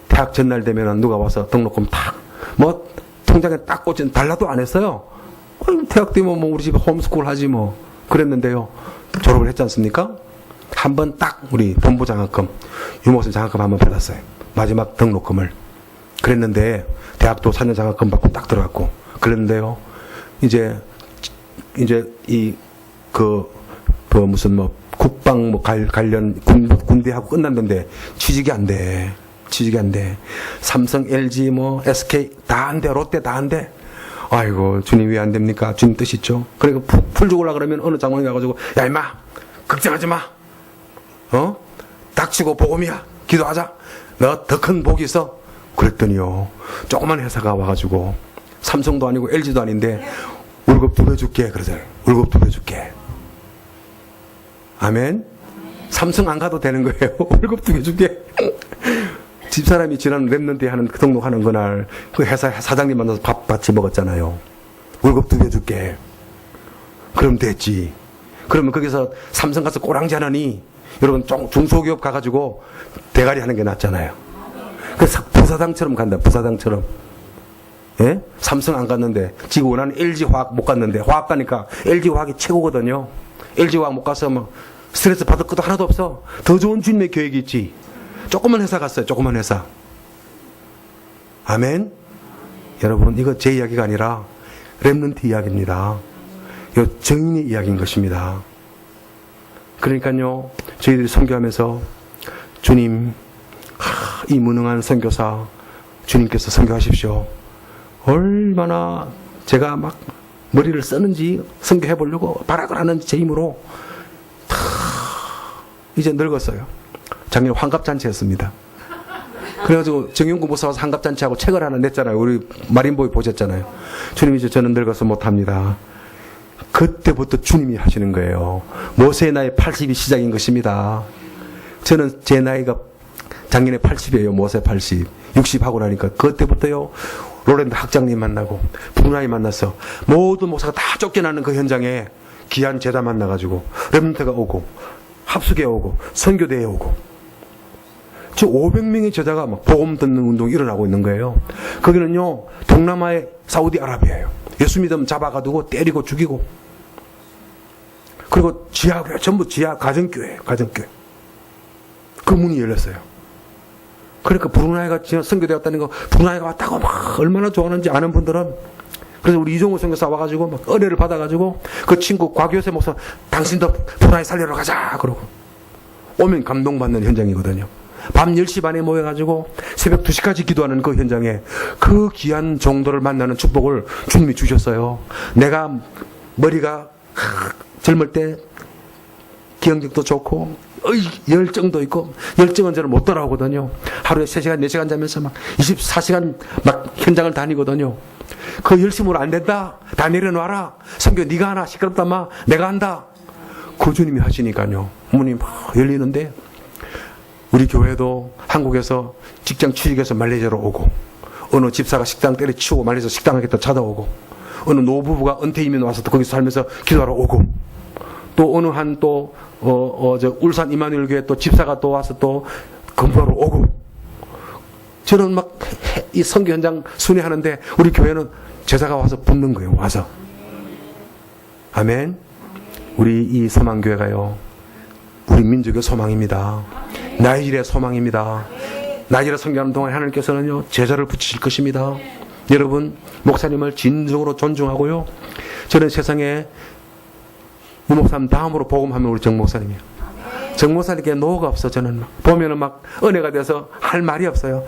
대학 전날 되면은 누가 와서 등록금 탁 뭐 통장에 딱 꽂힌 달라도 안 했어요. 대학 되면 뭐 우리 집에 홈스쿨 하지 뭐 그랬는데요. 졸업을 했지 않습니까? 한 번 딱 우리 본부 장학금 유목선 장학금 한 번 받았어요. 마지막 등록금을. 그랬는데 대학도 4년 장학금 받고 딱 들어갔고 그랬는데요. 이제 무슨 국방 관련 군대하고 끝났는데 취직이 안 돼. 삼성, LG, SK 다 안 돼. 롯데 다 안 돼. 아이고, 주님 왜 안 됩니까? 주님 뜻 있죠. 그러니까 풀 죽으려고 그러면 어느 장관이 와가지고, 야, 임마! 걱정하지 마! 닥치고 복음이야! 기도하자! 너 더 큰 복이 있어! 그랬더니요, 조그만 회사가 와가지고, 삼성도 아니고 LG도 아닌데, 월급 2배 줄게. 그러잖아요. 월급 2배 줄게. 아멘? 삼성 안 가도 되는 거예요. 월급 2배 줄게. 집사람이 지난 랩런트에 하는 등록하는 그날 그 회사 사장님 만나서 밥 같이 먹었잖아요. 월급 2배 줄게. 그럼 됐지. 그러면 거기서 삼성 가서 꼬랑지 하느니 여러분 중소기업 가가지고 대가리 하는 게 낫잖아요. 그래서 부사장처럼 간다. 부사장처럼. 예? 삼성 안 갔는데 지금 원하는 LG화학 못 갔는데 화학 가니까 LG화학이 최고거든요. LG화학 못 가서 막 스트레스 받을 것도 하나도 없어. 더 좋은 주님의 계획이 있지. 조그만 회사 갔어요. 조그만 회사. 아멘. 여러분 이거 제 이야기가 아니라 렘넌트 이야기입니다. 이 정인의 이야기인 것입니다. 그러니까요 저희들이 선교하면서 주님 이 무능한 선교사 주님께서 선교하십시오. 얼마나 제가 막 머리를 쓰는지 선교해 보려고 발악을 하는 제 힘으로 이제 늙었어요. 작년에 환갑잔치했습니다. 그래가지고 정용구 목사 와서 환갑잔치하고 책을 하나 냈잖아요. 우리 마린보이 보셨잖아요. 주님 이제 저는 늙어서 못합니다. 그때부터 주님이 하시는 거예요. 모세의 나이 80이 시작인 것입니다. 저는 제 나이가 작년에 80이에요. 모세 80. 60 하고 나니까 그때부터요. 로렌드 학장님 만나고 브루나이 만나서 모든 목사가 다 쫓겨나는 그 현장에 귀한 제자 만나가지고 렘넌트가 오고 합숙에 오고 선교대에 오고 저 500명의 제자가 막 복음 듣는 운동이 일어나고 있는 거예요. 거기는요 동남아의 사우디아라비아예요. 예수 믿으면 잡아가두고 때리고 죽이고 그리고 지하교회 전부 지하 가정교회예요. 가정교회. 그 문이 열렸어요. 그러니까 브루나이가 선교되었다는 거 브루나이가 왔다고 막 얼마나 좋아하는지 아는 분들은 그래서 우리 이종호 선교사 와가지고 막 은혜를 받아가지고 그 친구 곽효세 목사 당신도 브루나이 살리러 가자 그러고 오면 감동받는 현장이거든요. 밤 10시 반에 모여가지고 새벽 2시까지 기도하는 그 현장에 그 귀한 종도를 만나는 축복을 주님이 주셨어요. 내가 머리가 젊을 때 기억력도 좋고 열정도 있고 열정은 저는 못 따라오거든요. 하루에 3시간 4시간 자면서 막 24시간 막 현장을 다니거든요. 그 열심으로 안 된다. 다 내려놔라. 선교 네가 하나 시끄럽다 마. 내가 한다. 그 주님이 하시니까요. 문이 막 열리는데 우리 교회도 한국에서 직장 취직해서 말레이시아로 오고 어느 집사가 식당 때려치우고 말레이시아 식당 하겠다 찾아오고 어느 노부부가 은퇴이민 와서 또 거기서 살면서 기도하러 오고 또 어느 한 또 울산 이마누엘 교회 또 집사가 또 와서 또 건보하러 오고 저는 막 이 선교 현장 순회하는데 우리 교회는 제자가 와서 붙는 거예요. 와서 아멘. 우리 이 소망교회가요 우리 민족의 소망입니다. 나이질의 소망입니다. 나이질의 선교하는 동안 하나님께서는요 제자를 붙이실 것입니다. 여러분 목사님을 진정으로 존중하고요. 저는 세상에 이 목사님 다음으로 복음하면 우리 정 목사님이에요. 정 목사님께 노가 없어. 저는 보면은 막 은혜가 돼서 할 말이 없어요.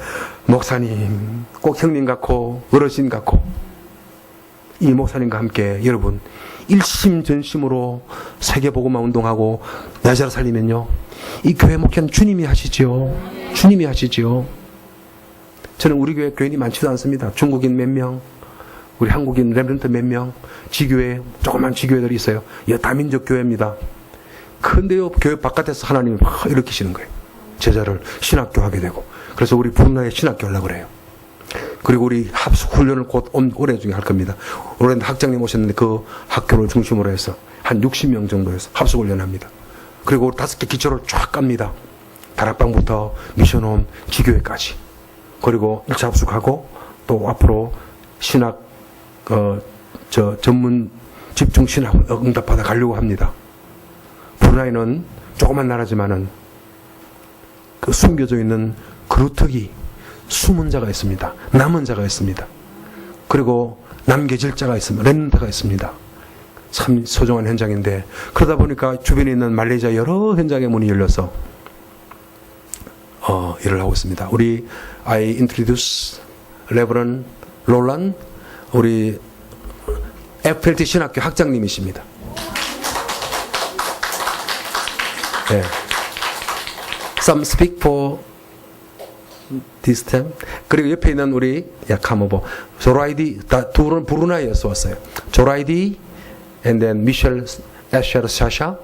목사님 꼭 형님 같고 어르신 같고 이 목사님과 함께 여러분 일심전심으로 세계복음화 운동하고 나자를 살리면요 이 교회 목회는 주님이 하시죠. 주님이 하시죠. 저는 우리 교회 교인이 많지도 않습니다. 중국인 몇 명, 우리 한국인 렘넌트 몇 명, 지교회 조그만 지교회들이 있어요. 이 다민족 교회입니다. 근데요 교회 바깥에서 하나님이 막 일으키시는 거예요. 제자를 신학교 하게 되고 그래서 우리 분나에 신학교 하려고 그래요. 그리고 우리 합숙 훈련을 곧 올해 중에 할 겁니다. 올해 학장님 오셨는데 그 학교를 중심으로 해서 한 60명 정도에서 합숙 훈련합니다. 그리고 5개 기초를 쫙 갑니다. 다락방부터 미션홈, 지교회까지. 그리고 1차 합숙하고 또 앞으로 신학 전문 집중 신학 응답받아 가려고 합니다. 브루나이는 조그만 나라지만은 그 숨겨져 있는 그루터기 숨은 자가 있습니다. 남은 자가 있습니다. 그리고 남겨질 자가 있습니다. 렘넌트가 있습니다. 참 소중한 현장인데, 그러다 보니까 주변에 있는 말레이시아 여러 현장의 문이 열려서 일을 하고 있습니다. 우리 I introduce 레버런 롤란, 우리 FLT 신학교 학장님이십니다. 네. Some speak for this time. 그리고 옆에 있는 우리 카모보 조라이디, 다 둘은 브루나이에서 왔어요. 조라이디 and then 미셸 애셔 샤샤.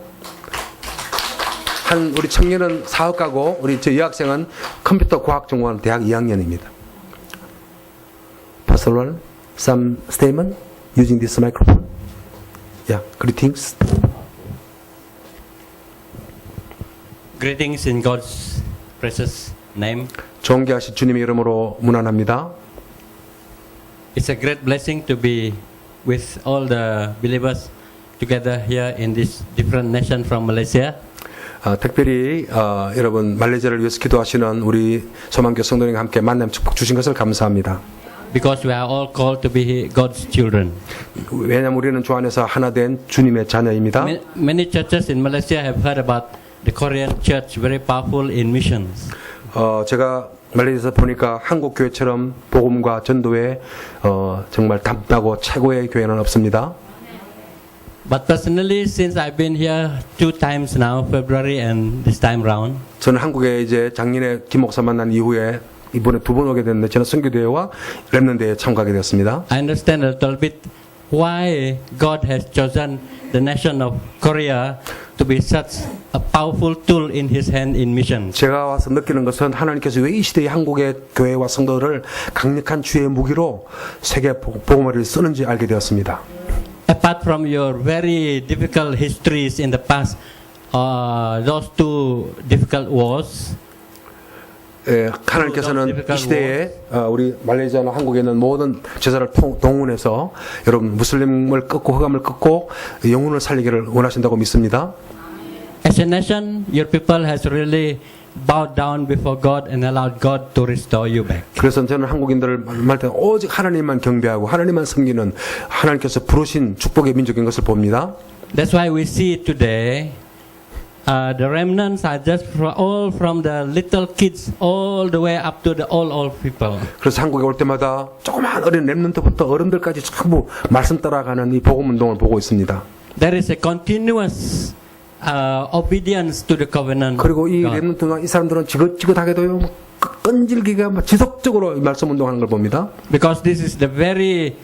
한 우리 청년은 사업가고 우리 저 여학생은 컴퓨터 과학 전공하는 대학 2학년입니다. Pastor, some statement using this microphone. Yeah, greetings. Greetings in God's precious name. 존귀하신 주님의 이름으로 문안합니다. It's a great blessing to be with all the believers together here in this different nation from Malaysia. 특별히 여러분 말레이시아를 위해서 기도하시는 우리 소망교 성도님과 함께 만남 축복 주신 것을 감사합니다. Because we are all called to be God's children. 왜냐하면 우리는 주 안에서 하나 된 주님의 자녀입니다. Many churches in Malaysia have heard about the Korean church, very powerful in missions. 제가 말레이시아에서 보니까 한국 교회처럼 복음과 전도에 정말 담다고 최고의 교회는 없습니다. But personally, since I've been here 2 times now, February and this time round, 저는 한국에 이제 작년에 김 목사 만난 이후에 이번에 2번 오게 됐는데 저는 선교대회와 렘넌트대회에 참가하게 되었습니다. I understand a little bit why God has chosen the nation of Korea to be such a powerful tool in His hand in missions. 제가 와서 느끼는 것은 하나님께서 왜 이 시대의 한국의 교회와 성도를 강력한 주의 무기로 세계 복음화를 쓰는지 알게 되었습니다. Apart from your very difficult histories in the past, those 2 difficult wars, 하나님께서는 이 시대에 우리 말레이시아나 한국에 있는 모든 제자를 동원해서 여러분 무슬림을 끊고 흑암을 끊고 영혼을 살리기를 원하신다고 믿습니다. as a nation, your people has really bowed down before God and allowed God to restore you back. 그래서 저는 한국인들을 말 때 오직 하나님만 경배하고 하나님만 섬기는 하나님께서 부르신 축복의 민족인 것을 봅니다. That's why we see today the remnants are just all from the little kids all the way up to the old people. 그래서 한국에 올 때마다 조그만 어린 렘넌트부터 어른들까지 전부 말씀 따라가는 이 복음 운동을 보고 있습니다. There is a continuous obedience to the covenant. 그리고 이 렘넌트나 이 사람들은 지긋지긋하게도요 끈질기게 지속적으로 말씀 운동하는 걸 봅니다. Because this is the very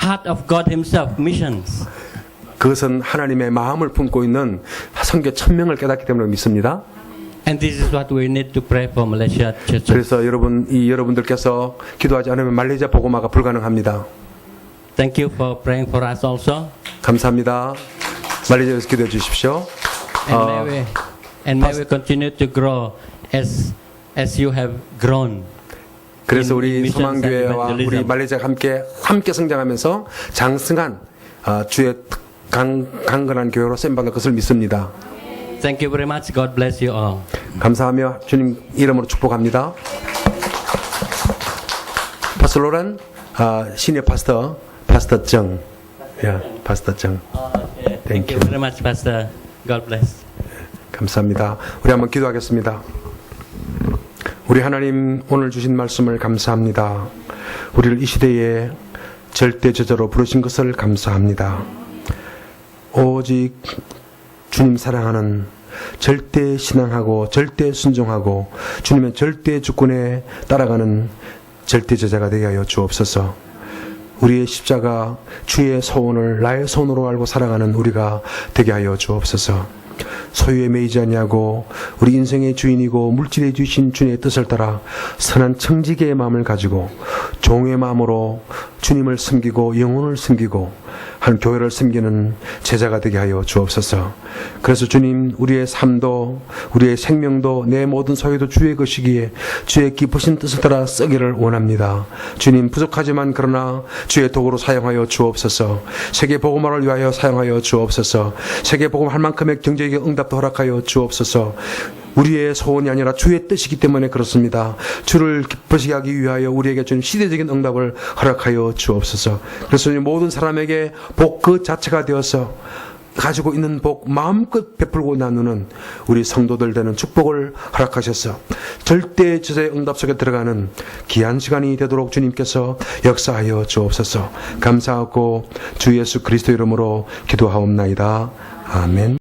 heart of God Himself, missions. 그것은 하나님의 마음을 품고 있는 선교 1000명을 깨닫기 때문에 믿습니다. And this is what we need to pray for Malaysia churches. 그래서 여러분들께서 기도하지 않으면 말레이시아 복음화가 불가능합니다. Thank you for praying for us also. 감사합니다. 말레이시아에서 기도해 주십시오. And may we continue to grow as you have grown. 그래서 우리 소망교회와 우리 말레이시아가 함께 성장하면서 장승한 주의 강건한 교회로 쓰임받을 것을 믿습니다. Thank you very much. God bless you all. 감사하며 주님 이름으로 축복합니다. 파스터 로란, 시니어 파스터 정. 파스터 정. Thank you very much, Pastor. God bless. 감사합니다. 우리 한번 기도하겠습니다. 우리 하나님 오늘 주신 말씀을 감사합니다. 우리를 이 시대에 절대 저자로 부르신 것을 감사합니다. 오직 주님 사랑하는 절대 신앙하고 절대 순종하고 주님의 절대 주권에 따라가는 절대 제자가 되게 하여 주옵소서. 우리의 십자가 주의 소원을 나의 손으로 알고 살아가는 우리가 되게 하여 주옵소서. 소유에 매이지 아니하고 우리 인생의 주인이고 물질의 주신 주님의 뜻을 따라 선한 청지기의 마음을 가지고 종의 마음으로 주님을 섬기고 영혼을 섬기고 한 교회를 섬기는 제자가 되게 하여 주옵소서. 그래서 주님 우리의 삶도 우리의 생명도 내 모든 소유도 주의 것이기에 주의 깊으신 뜻을 따라 쓰기를 원합니다. 주님 부족하지만 그러나 주의 도구로 사용하여 주옵소서. 세계 복음화를 위하여 사용하여 주옵소서. 세계 복음할 만큼의 경제적인 응답도 허락하여 주옵소서. 우리의 소원이 아니라 주의 뜻이기 때문에 그렇습니다. 주를 기쁘시게 하기 위하여 우리에게 주님 시대적인 응답을 허락하여 주옵소서. 그래서 모든 사람에게 복 그 자체가 되어서 가지고 있는 복 마음껏 베풀고 나누는 우리 성도들 되는 축복을 허락하셔서 절대 주의 응답 속에 들어가는 귀한 시간이 되도록 주님께서 역사하여 주옵소서. 감사하고 주 예수 그리스도 이름으로 기도하옵나이다. 아멘.